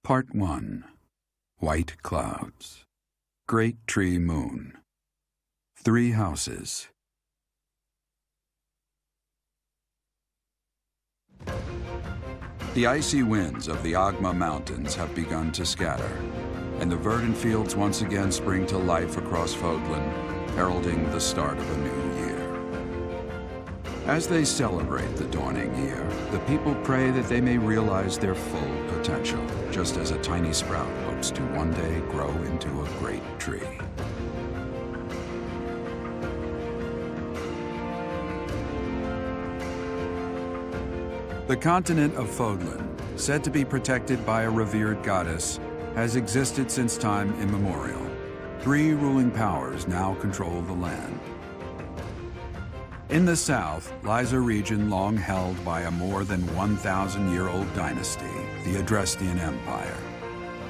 Part 1. White Clouds. Great Tree Moon. 3 houses. The icy winds of the Agma Mountains have begun to scatter, and the verdant fields once again spring to life across Fódlan, heralding the start of a new year. As they celebrate the dawning year, the people pray that they may realize their full potential, just as a tiny sprout hopes to one day grow into a great tree. The continent of Fódlan, said to be protected by a revered goddess, has existed since time immemorial. 3 ruling powers now control the land. In the south lies a region long held by a more than 1,000-year-old dynasty, the Adrestian Empire.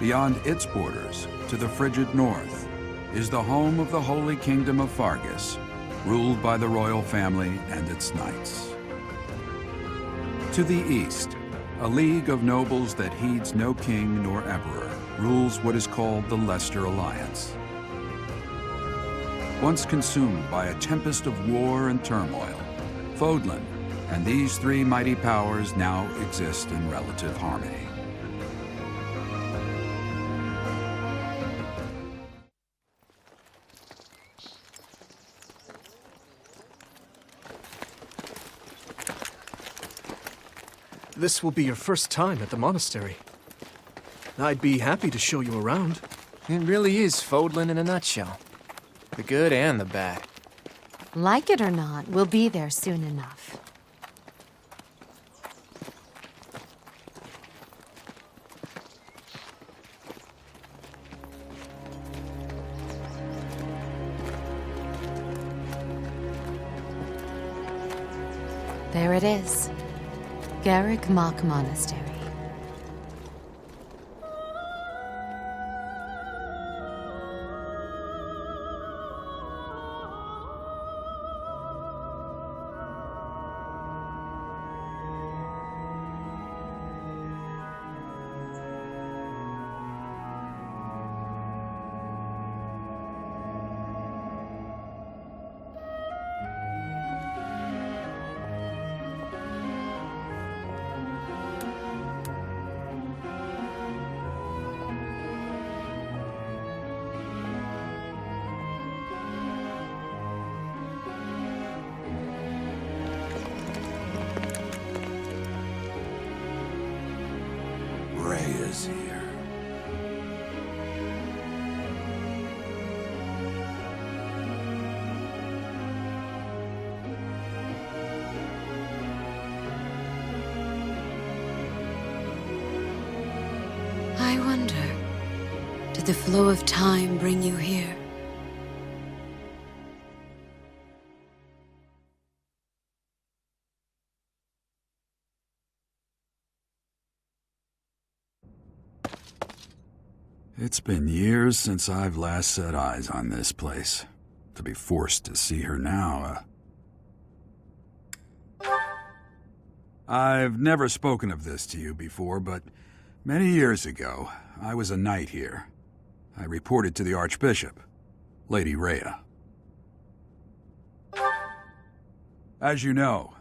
Beyond its borders, to the frigid north, is the home of the Holy Kingdom of Fargus, ruled by the royal family and its knights. To the east, a league of nobles that heeds no king nor emperor rules what is called the Leicester Alliance. Once consumed by a tempest of war and turmoil, Fódlan and these 3 mighty powers now exist in relative harmony. This will be your first time at the monastery. I'd be happy to show you around. It really is Fódlan in a nutshell. The good and the bad. Like it or not, we'll be there soon enough. There it is. Garreg Mach Monastery. Rhea's here. I wonder, did the flow of time bring you here? It's been years since I've last set eyes on this place. To be forced to see her now, I've never spoken of this to you before, but many years ago, I was a knight here. I reported to the Archbishop, Lady Rhea. As you know,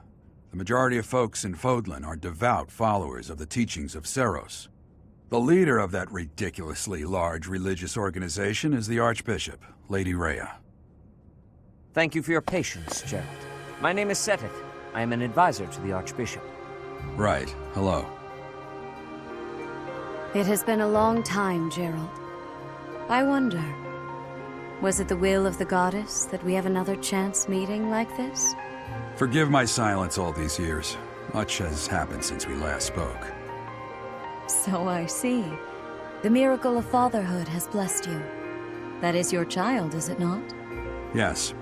the majority of folks in Fódlan are devout followers of the teachings of Seiros. The leader of that ridiculously large religious organization is the Archbishop, Lady Rhea. Thank you for your patience, Jeralt. My name is Seteth. I am an advisor to the Archbishop. Right. Hello. It has been a long time, Jeralt. I wonder, was it the will of the goddess that we have another chance meeting like this? Forgive my silence all these years. Much has happened since we last spoke. So I see. The miracle of fatherhood has blessed you. That is your child, is it not? Yes.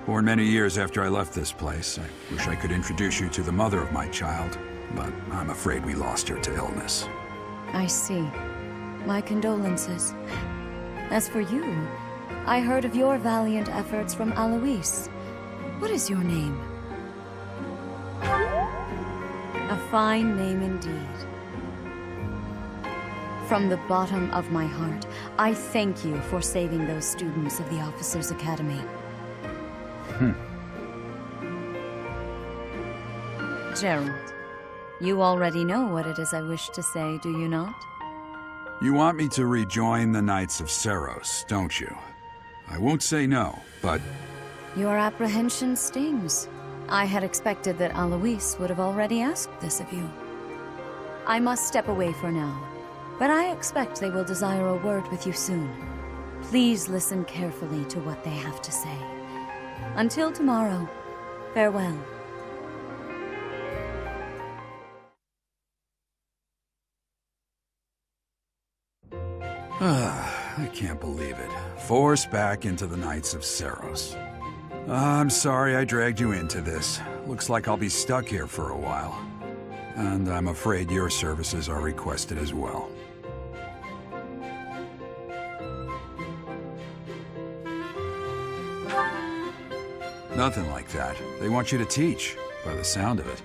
Born many years after I left this place. I wish I could introduce you to the mother of my child, but I'm afraid we lost her to illness. I see. My condolences. As for you, I heard of your valiant efforts from Alois. What is your name? A fine name indeed. From the bottom of my heart, I thank you for saving those students of the Officers' Academy. Jeralt, you already know what it is I wish to say, do you not? You want me to rejoin the Knights of Seiros, don't you? I won't say no, but... Your apprehension stings. I had expected that Alois would have already asked this of you. I must step away for now, but I expect they will desire a word with you soon. Please listen carefully to what they have to say. Until tomorrow, farewell. I can't believe it. Forced back into the Knights of Seiros. I'm sorry I dragged you into this. Looks like I'll be stuck here for a while. And I'm afraid your services are requested as well. Nothing like that. They want you to teach, by the sound of it.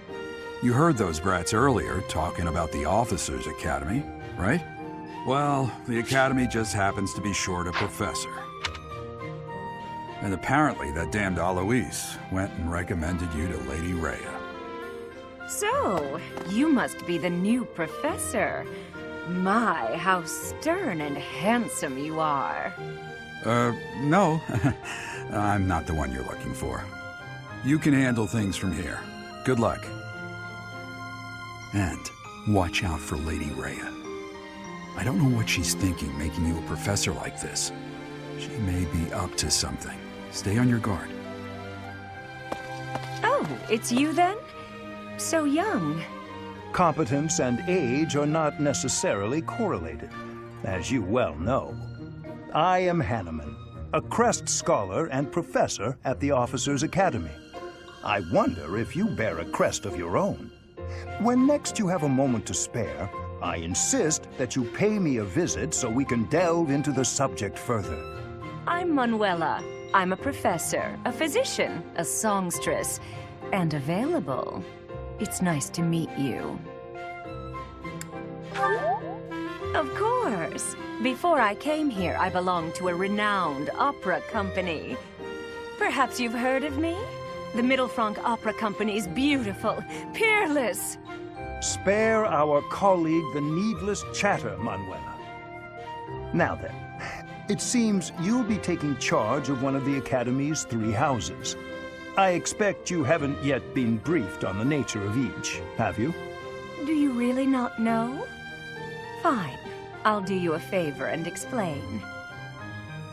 You heard those brats earlier talking about the Officers' Academy, right? Well, the Academy just happens to be short a professor. And apparently that damned Alois went and recommended you to Lady Rhea. So, you must be the new professor. My, how stern and handsome you are. No. I'm not the one you're looking for. You can handle things from here. Good luck. And watch out for Lady Rhea. I don't know what she's thinking making you a professor like this. She may be up to something. Stay on your guard. Oh, it's you then? So young. Competence and age are not necessarily correlated, as you well know. I am Hanneman, a Crest Scholar and Professor at the Officers' Academy. I wonder if you bear a crest of your own. When next you have a moment to spare, I insist that you pay me a visit so we can delve into the subject further. I'm Manuela. I'm a professor, a physician, a songstress, and available. It's nice to meet you. Of course. Before I came here, I belonged to a renowned opera company. Perhaps you've heard of me? The Middlefranc Opera Company is beautiful, peerless. Spare our colleague the needless chatter, Manuela. Now then, it seems you'll be taking charge of one of the Academy's 3 houses. I expect you haven't yet been briefed on the nature of each, have you? Do you really not know? Fine. I'll do you a favor and explain.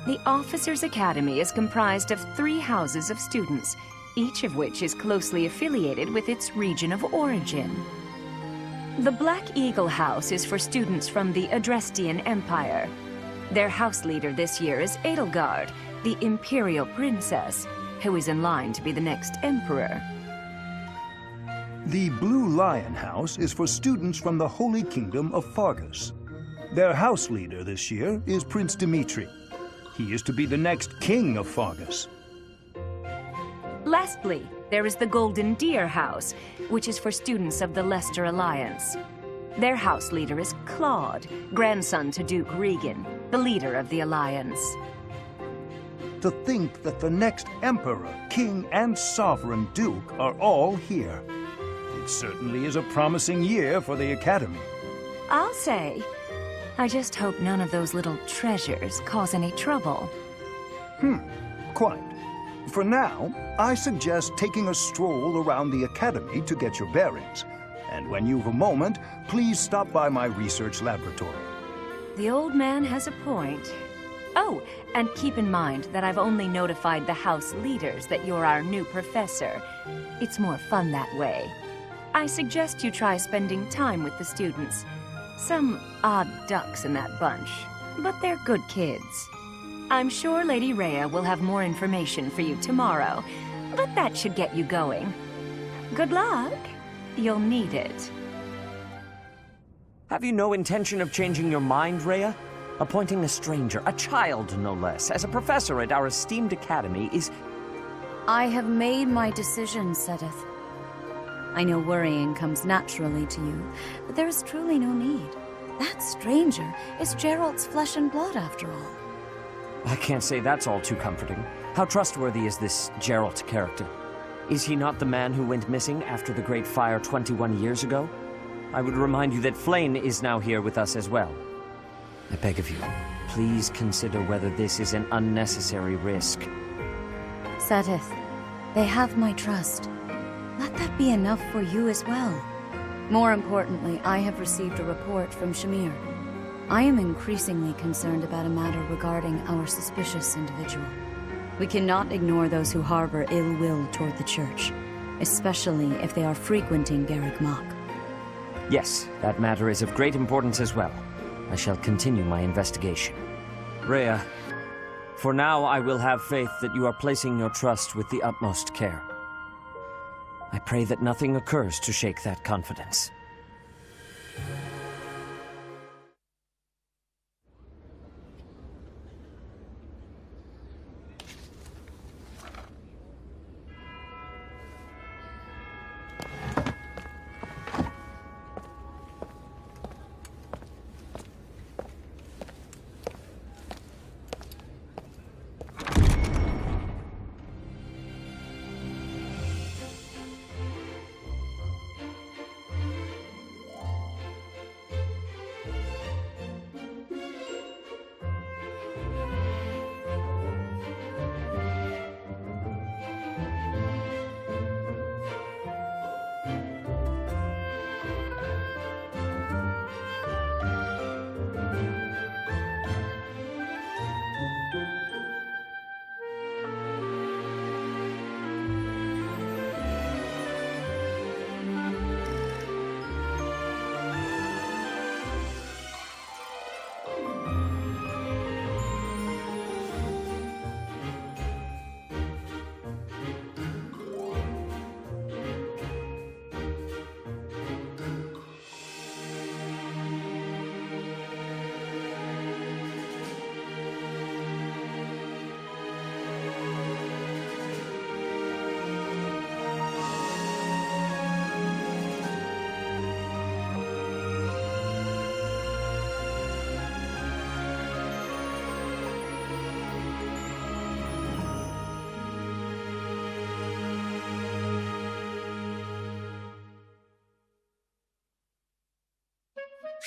The Officers' Academy is comprised of 3 houses of students, each of which is closely affiliated with its region of origin. The Black Eagle House is for students from the Adrestian Empire. Their house leader this year is Edelgard, the Imperial Princess, who is in line to be the next Emperor. The Blue Lion House is for students from the Holy Kingdom of Fargus. Their house leader this year is Prince Dimitri. He is to be the next king of Fargus. Lastly, there is the Golden Deer House, which is for students of the Leicester Alliance. Their house leader is Claude, grandson to Duke Regan, the leader of the Alliance. To think that the next Emperor, King, and Sovereign Duke are all here. It certainly is a promising year for the Academy. I'll say. I just hope none of those little treasures cause any trouble. Quite. For now, I suggest taking a stroll around the Academy to get your bearings. And when you've a moment, please stop by my research laboratory. The old man has a point. Oh, and keep in mind that I've only notified the house leaders that you're our new professor. It's more fun that way. I suggest you try spending time with the students. Some odd ducks in that bunch, but they're good kids. I'm sure Lady Rhea will have more information for you tomorrow, but that should get you going. Good luck. You'll need it. Have you no intention of changing your mind, Rhea? Appointing a stranger, a child no less, as a professor at our esteemed academy is... I have made my decision, Seteth. I know worrying comes naturally to you, but there is truly no need. That stranger is Jeralt's flesh and blood, after all. I can't say that's all too comforting. How trustworthy is this Jeralt character? Is he not the man who went missing after the Great Fire 21 years ago? I would remind you that Flayn is now here with us as well. I beg of you, please consider whether this is an unnecessary risk. Seteth, they have my trust. Let that be enough for you as well. More importantly, I have received a report from Shamir. I am increasingly concerned about a matter regarding our suspicious individual. We cannot ignore those who harbor ill will toward the Church, especially if they are frequenting Garreg Mach. Yes, that matter is of great importance as well. I shall continue my investigation. Rhea, for now I will have faith that you are placing your trust with the utmost care. I pray that nothing occurs to shake that confidence.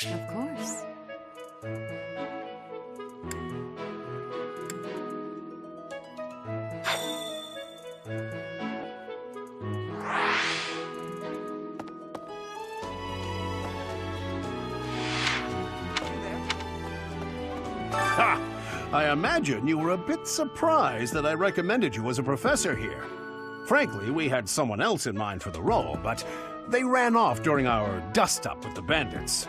Of course. Ha! I imagine you were a bit surprised that I recommended you as a professor here. Frankly, we had someone else in mind for the role, but they ran off during our dust-up with the bandits.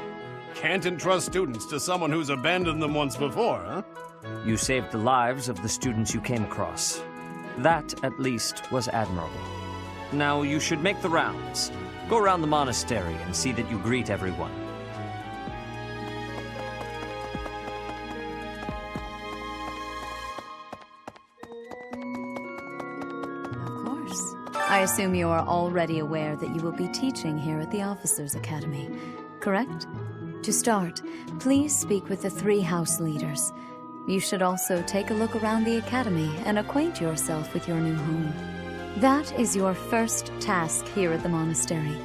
Can't entrust students to someone who's abandoned them once before, huh? You saved the lives of the students you came across. That, at least, was admirable. Now you should make the rounds. Go around the monastery and see that you greet everyone. Of course. I assume you are already aware that you will be teaching here at the Officers' Academy, correct? To start, please speak with the 3 house leaders. You should also take a look around the academy and acquaint yourself with your new home. That is your first task here at the monastery.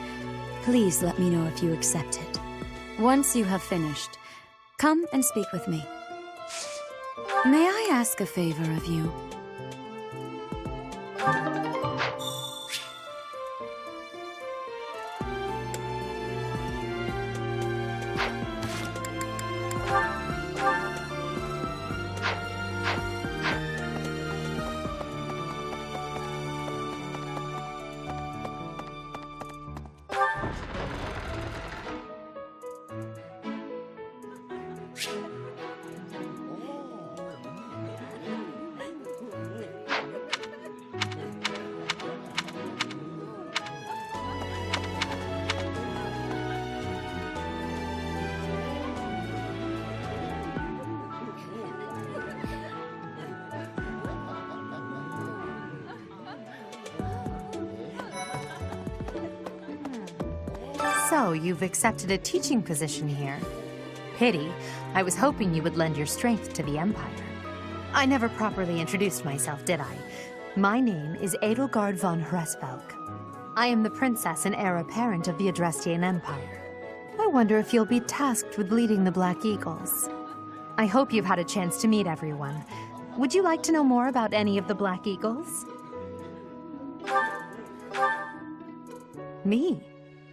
Please let me know if you accept it. Once you have finished, come and speak with me. May I ask a favor of you? So, you've accepted a teaching position here. Pity. I was hoping you would lend your strength to the Empire. I never properly introduced myself, did I? My name is Edelgard von Hresvelk. I am the princess and heir apparent of the Adrestian Empire. I wonder if you'll be tasked with leading the Black Eagles. I hope you've had a chance to meet everyone. Would you like to know more about any of the Black Eagles? Me?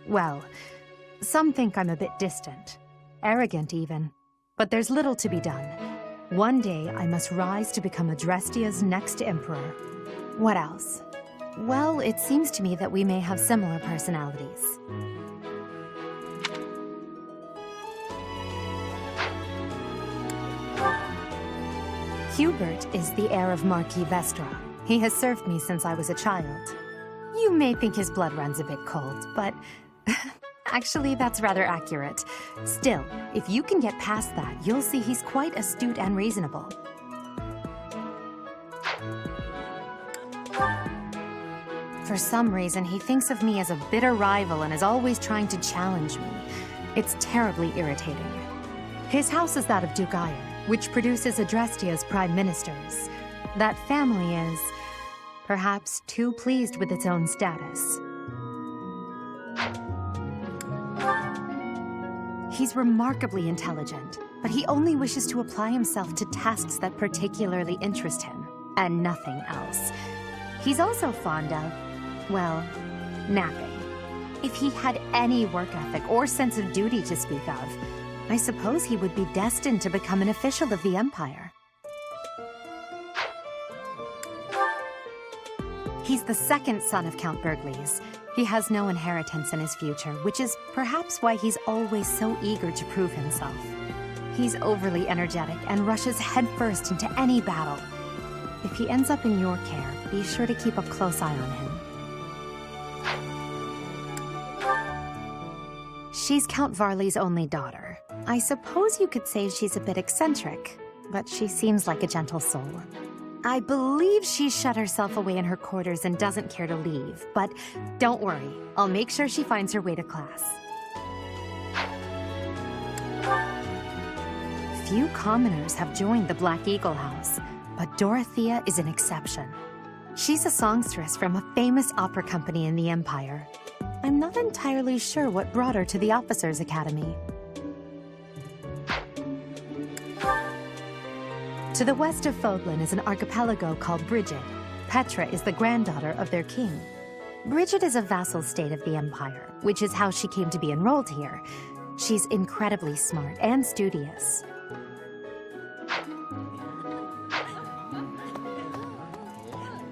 Well, some think I'm a bit distant. Arrogant, even. But there's little to be done. One day, I must rise to become Adrestia's next emperor. What else? Well, it seems to me that we may have similar personalities. Hubert is the heir of Marquis Vestra. He has served me since I was a child. You may think his blood runs a bit cold, but actually that's rather accurate. Still, if you can get past that, you'll see he's quite astute and reasonable. For some reason, he thinks of me as a bitter rival and is always trying to challenge me. It's terribly irritating. His house is that of Duke Iron, which produces Adrestia's prime ministers. That family is, perhaps, too pleased with its own status. He's remarkably intelligent, but he only wishes to apply himself to tasks that particularly interest him, and nothing else. He's also fond of, well, napping. If he had any work ethic or sense of duty to speak of, I suppose he would be destined to become an official of the Empire. He's the second son of Count Bergliez. He has no inheritance in his future, which is perhaps why he's always so eager to prove himself. He's overly energetic and rushes headfirst into any battle. If he ends up in your care, be sure to keep a close eye on him. She's Count Varley's only daughter. I suppose you could say she's a bit eccentric, but she seems like a gentle soul. I believe she's shut herself away in her quarters and doesn't care to leave, but don't worry, I'll make sure she finds her way to class. Few commoners have joined the Black Eagle House, but Dorothea is an exception. She's a songstress from a famous opera company in the Empire. I'm not entirely sure what brought her to the Officers' Academy. To the west of Fódlan is an archipelago called Brigid. Petra is the granddaughter of their king. Brigid is a vassal state of the Empire, which is how she came to be enrolled here. She's incredibly smart and studious.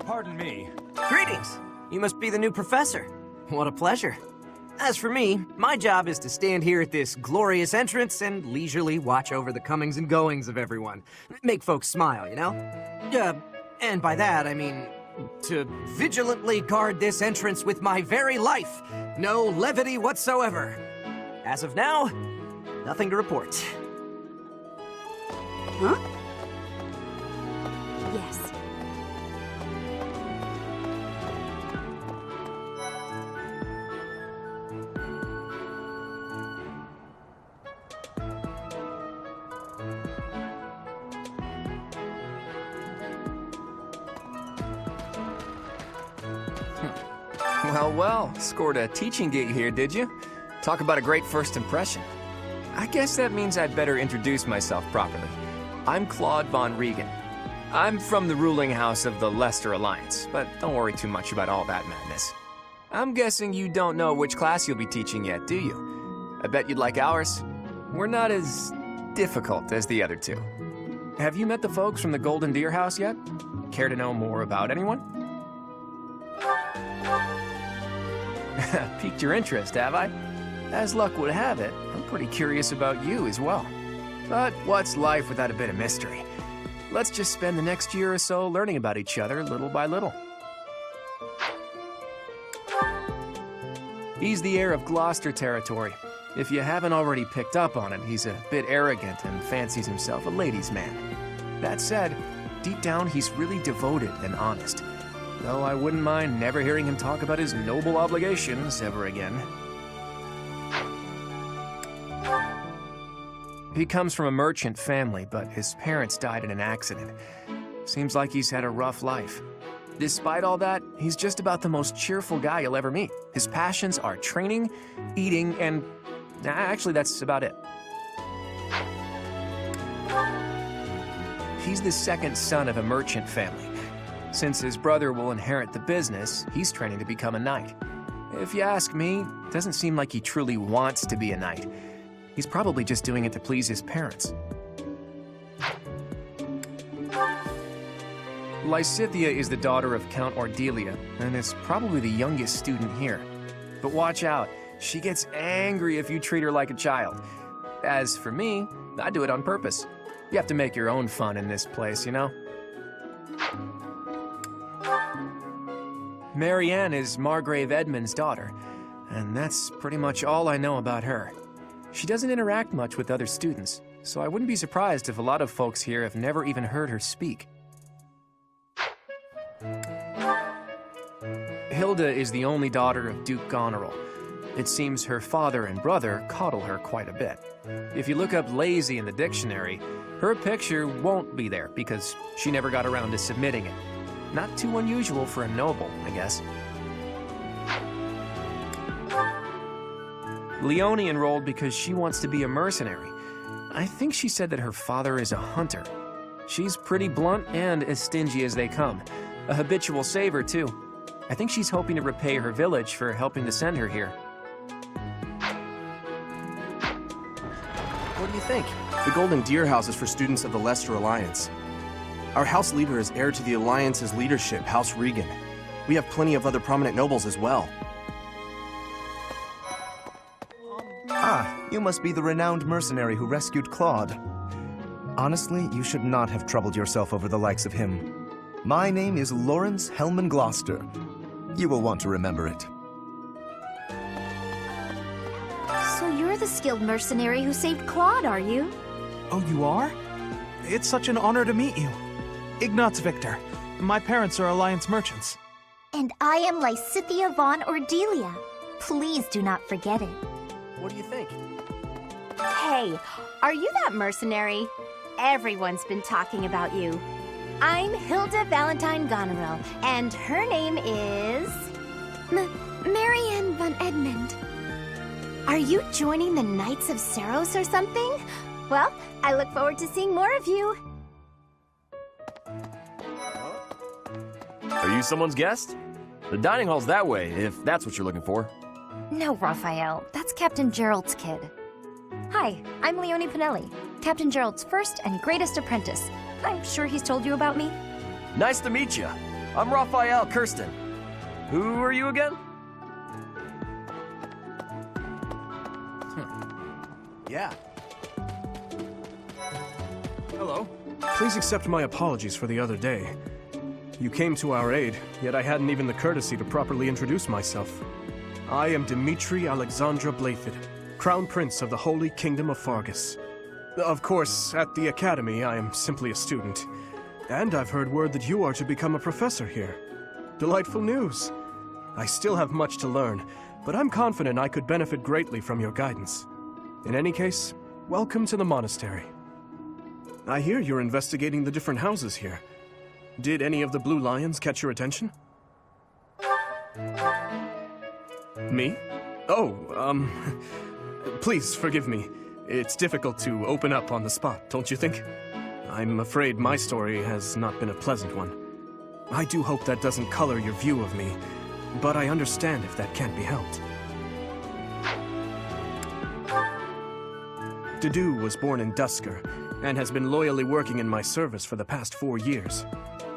Pardon me. Greetings! You must be the new professor. What a pleasure. As for me, my job is to stand here at this glorious entrance and leisurely watch over the comings and goings of everyone. Make folks smile, you know? And by that, I mean to vigilantly guard this entrance with my very life. No levity whatsoever. As of now, nothing to report. Huh? Yes. Well, scored a teaching gig here, did you? Talk about a great first impression. I guess that means I'd better introduce myself properly. I'm Claude von Regan. I'm from the ruling house of the Leicester Alliance, but don't worry too much about all that madness. I'm guessing you don't know which class you'll be teaching yet, do you? I bet you'd like ours. We're not as difficult as the other two. Have you met the folks from the Golden Deer House yet? Care to know more about anyone? Piqued your interest, have I? As luck would have it, I'm pretty curious about you as well. But what's life without a bit of mystery? Let's just spend the next year or so learning about each other little by little. He's the heir of Gloucester territory. If you haven't already picked up on it, he's a bit arrogant and fancies himself a ladies' man. That said, deep down he's really devoted and honest. Though I wouldn't mind never hearing him talk about his noble obligations ever again. He comes from a merchant family, but his parents died in an accident. Seems like he's had a rough life. Despite all that, he's just about the most cheerful guy you'll ever meet. His passions are training, eating, and actually, that's about it. He's the second son of a merchant family. Since his brother will inherit the business, he's training to become a knight. If you ask me, it doesn't seem like he truly wants to be a knight. He's probably just doing it to please his parents. Lysithea is the daughter of Count Ordelia, and is probably the youngest student here. But watch out, she gets angry if you treat her like a child. As for me, I do it on purpose. You have to make your own fun in this place, you know? Marianne is Margrave Edmund's daughter, and that's pretty much all I know about her. She doesn't interact much with other students, so I wouldn't be surprised if a lot of folks here have never even heard her speak. Hilda is the only daughter of Duke Goneril. It seems her father and brother coddle her quite a bit. If you look up lazy in the dictionary, her picture won't be there because she never got around to submitting it. Not too unusual for a noble, I guess. Leone enrolled because she wants to be a mercenary. I think she said that her father is a hunter. She's pretty blunt and as stingy as they come. A habitual saver, too. I think she's hoping to repay her village for helping to send her here. What do you think? The Golden Deer House is for students of the Leicester Alliance. Our house leader is heir to the Alliance's leadership, House Regan. We have plenty of other prominent nobles as well. Ah, you must be the renowned mercenary who rescued Claude. Honestly, you should not have troubled yourself over the likes of him. My name is Lawrence Hellman Gloucester. You will want to remember it. So you're the skilled mercenary who saved Claude, are you? Oh, you are? It's such an honor to meet you. Ignatz Victor. My parents are Alliance merchants. And I am Lysithea von Ordelia. Please do not forget it. What do you think? Hey, are you that mercenary? Everyone's been talking about you. I'm Hilda Valentine Goneril, and her name is... Marianne von Edmund. Are you joining the Knights of Seiros or something? Well, I look forward to seeing more of you. Are you someone's guest? The dining hall's that way, if that's what you're looking for. No, Raphael. That's Captain Jeralt's kid. Hi, I'm Leone Pinelli, Captain Jeralt's first and greatest apprentice. I'm sure he's told you about me. Nice to meet you. I'm Raphael Kirsten. Who are you again? Yeah. Hello. Please accept my apologies for the other day. You came to our aid, yet I hadn't even the courtesy to properly introduce myself. I am Dimitri Alexandra Blythed, Crown Prince of the Holy Kingdom of Fargus. Of course, at the Academy, I am simply a student. And I've heard word that you are to become a professor here. Delightful news. I still have much to learn, but I'm confident I could benefit greatly from your guidance. In any case, welcome to the monastery. I hear you're investigating the different houses here. Did any of the Blue Lions catch your attention? Me? Oh, please forgive me. It's difficult to open up on the spot, don't you think? I'm afraid my story has not been a pleasant one. I do hope that doesn't color your view of me, but I understand if that can't be helped. Dedu was born in Dusker, and has been loyally working in my service for the past 4 years.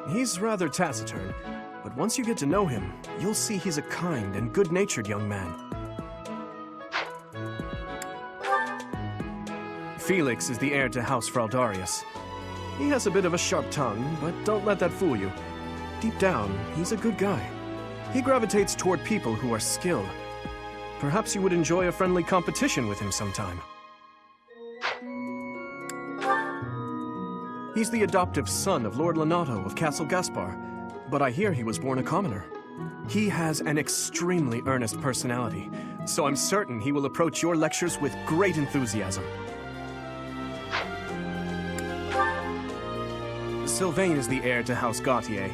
He's rather taciturn, but once you get to know him, you'll see he's a kind and good-natured young man. Felix is the heir to House Fraldarius. He has a bit of a sharp tongue, but don't let that fool you. Deep down, he's a good guy. He gravitates toward people who are skilled. Perhaps you would enjoy a friendly competition with him sometime. He's the adoptive son of Lord Lenato of Castle Gaspar, but I hear he was born a commoner. He has an extremely earnest personality, so I'm certain he will approach your lectures with great enthusiasm. Sylvain is the heir to House Gautier.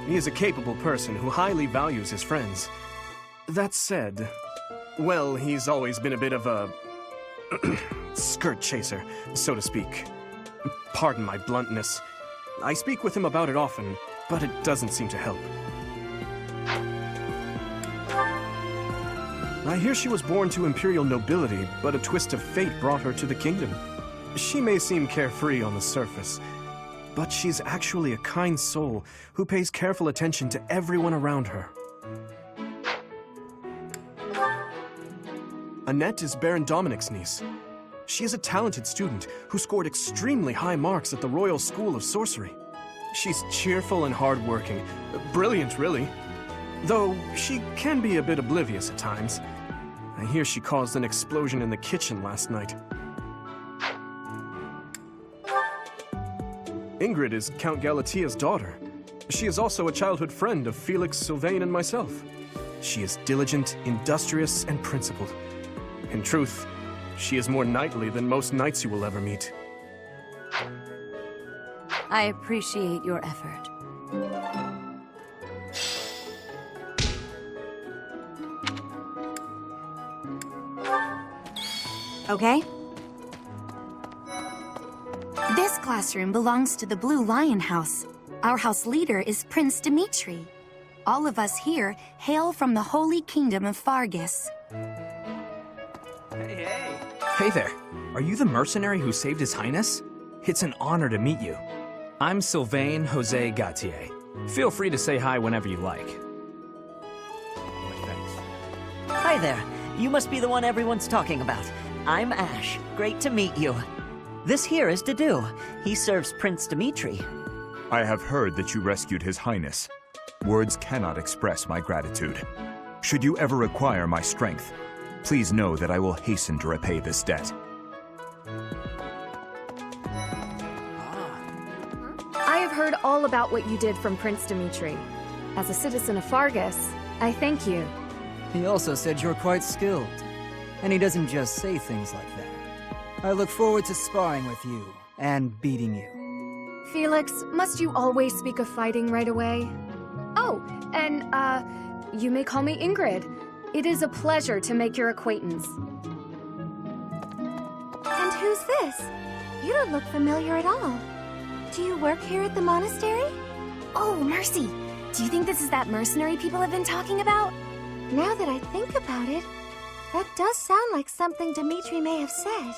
He is a capable person who highly values his friends. That said, well, he's always been a bit of a skirt chaser, so to speak. Pardon my bluntness. I speak with him about it often, but it doesn't seem to help. I hear she was born to imperial nobility, but a twist of fate brought her to the kingdom. She may seem carefree on the surface, but she's actually a kind soul who pays careful attention to everyone around her. Annette is Baron Dominic's niece. She is a talented student who scored extremely high marks at the Royal School of Sorcery. She's cheerful and hardworking. Brilliant, really. Though she can be a bit oblivious at times. I hear she caused an explosion in the kitchen last night. Ingrid is Count Galatia's daughter. She is also a childhood friend of Felix, Sylvain, and myself. She is diligent, industrious, and principled. In truth, she is more knightly than most knights you will ever meet. I appreciate your effort. Okay? This classroom belongs to the Blue Lion House. Our house leader is Prince Dimitri. All of us here hail from the Holy Kingdom of Fargus. Hey there. Are you the mercenary who saved His Highness? It's an honor to meet you. I'm Sylvain Jose Gautier. Feel free to say hi whenever you like. Thanks. Hi there. You must be the one everyone's talking about. I'm Ash. Great to meet you. This here is Dedu. He serves Prince Dimitri. I have heard that you rescued His Highness. Words cannot express my gratitude. Should you ever require my strength, please know that I will hasten to repay this debt. I have heard all about what you did from Prince Dimitri. As a citizen of Fargus, I thank you. He also said you're quite skilled. And he doesn't just say things like that. I look forward to sparring with you and beating you. Felix, must you always speak of fighting right away? Oh, and, you may call me Ingrid. It is a pleasure to make your acquaintance. And who's this? You don't look familiar at all. Do you work here at the monastery? Oh, mercy! Do you think this is that mercenary people have been talking about? Now that I think about it, that does sound like something Dimitri may have said.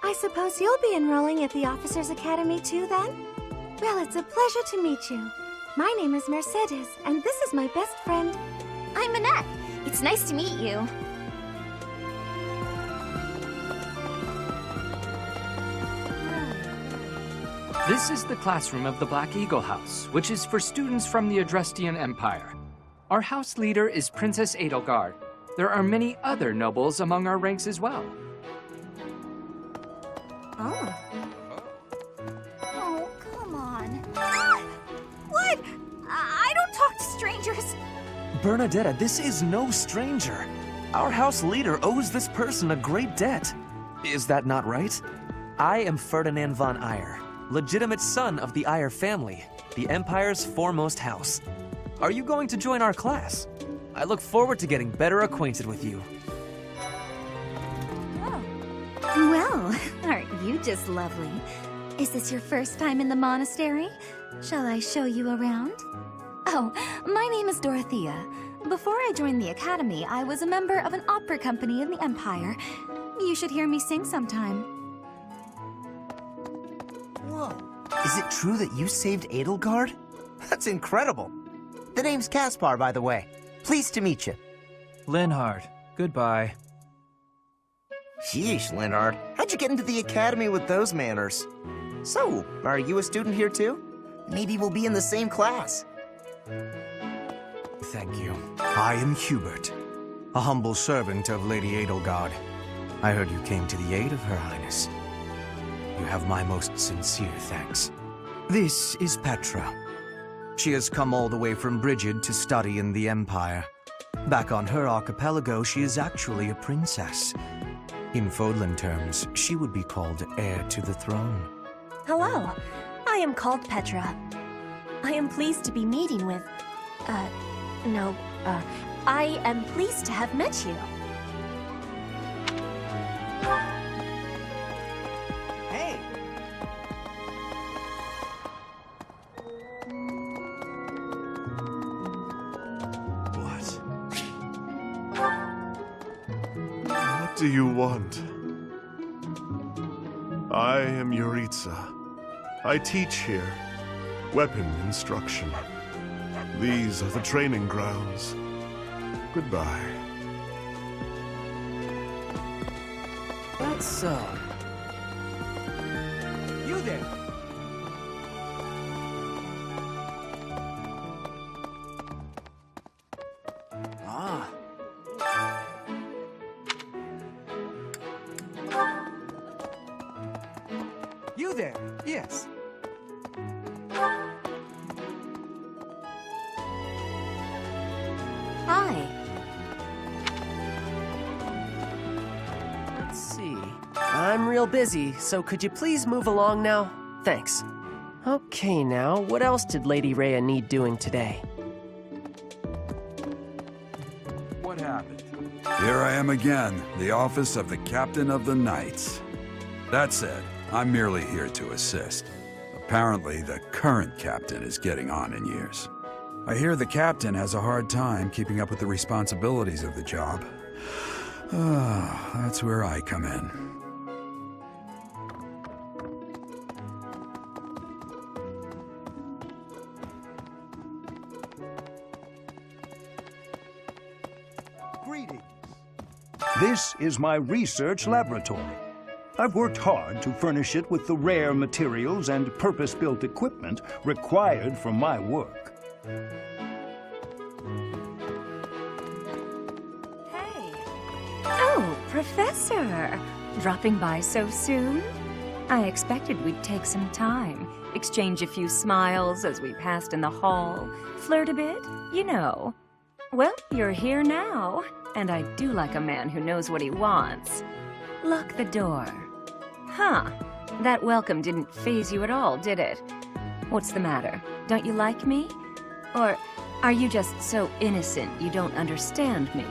I suppose you'll be enrolling at the Officers' Academy too, then? Well, it's a pleasure to meet you. My name is Mercedes, and this is my best friend. I'm Annette. It's nice to meet you. This is the classroom of the Black Eagle House, which is for students from the Adrestian Empire. Our house leader is Princess Edelgard. There are many other nobles among our ranks as well. Oh. Oh, come on. What? I don't talk to strangers. Bernadetta, this is no stranger. Our house leader owes this person a great debt. Is that not right? I am Ferdinand von Eyre, legitimate son of the Eyre family, the Empire's foremost house. Are you going to join our class? I look forward to getting better acquainted with you. Well, aren't you just lovely? Is this your first time in the monastery? Shall I show you around? Oh, my name is Dorothea. Before I joined the academy, I was a member of an opera company in the Empire. You should hear me sing sometime. Whoa. Is it true that you saved Edelgard? That's incredible. The name's Caspar, by the way. Pleased to meet you. Linhard, goodbye. Sheesh, Linhard. How'd you get into the academy with those manners? So, are you a student here too? Maybe we'll be in the same class. Thank you. I am Hubert, a humble servant of Lady Edelgard. I heard you came to the aid of Her Highness. You have my most sincere thanks. This is Petra. She has come all the way from Brigid to study in the Empire. Back on her archipelago, she is actually a princess. In Fódlan terms, she would be called heir to the throne. Hello. I am called Petra. I am pleased to be meeting with... I am pleased to have met you. Hey! What do you want? I am Yuritsa. I teach here. Weapon instruction. These are the training grounds. Goodbye. That's, You there! Ah. You there, yes. Hi. Let's see. I'm real busy, so could you please move along now? Thanks. Okay now, what else did Lady Rhea need doing today? What happened? Here I am again, the office of the Captain of the Knights. That said, I'm merely here to assist. Apparently, the current captain is getting on in years. I hear the captain has a hard time keeping up with the responsibilities of the job. That's where I come in. Greetings. This is my research laboratory. I've worked hard to furnish it with the rare materials and purpose-built equipment required for my work. Oh, Professor! Dropping by so soon? I expected we'd take some time, exchange a few smiles as we passed in the hall, flirt a bit, you know. Well, you're here now, and I do like a man who knows what he wants. Lock the door. Huh. That welcome didn't faze you at all, did it? What's the matter? Don't you like me? Or are you just so innocent you don't understand me?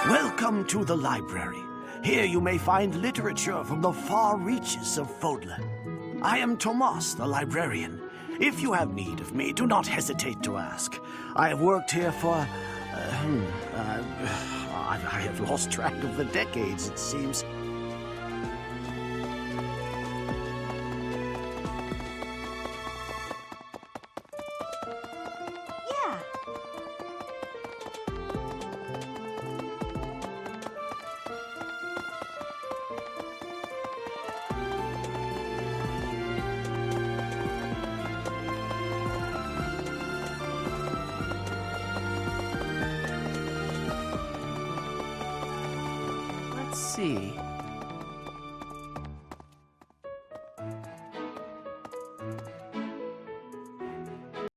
Welcome to the library. Here you may find literature from the far reaches of Fódlan. I am Tomas, the librarian. If you have need of me, do not hesitate to ask. I have worked here for... I have lost track of the decades, it seems. Yeah. Let's see.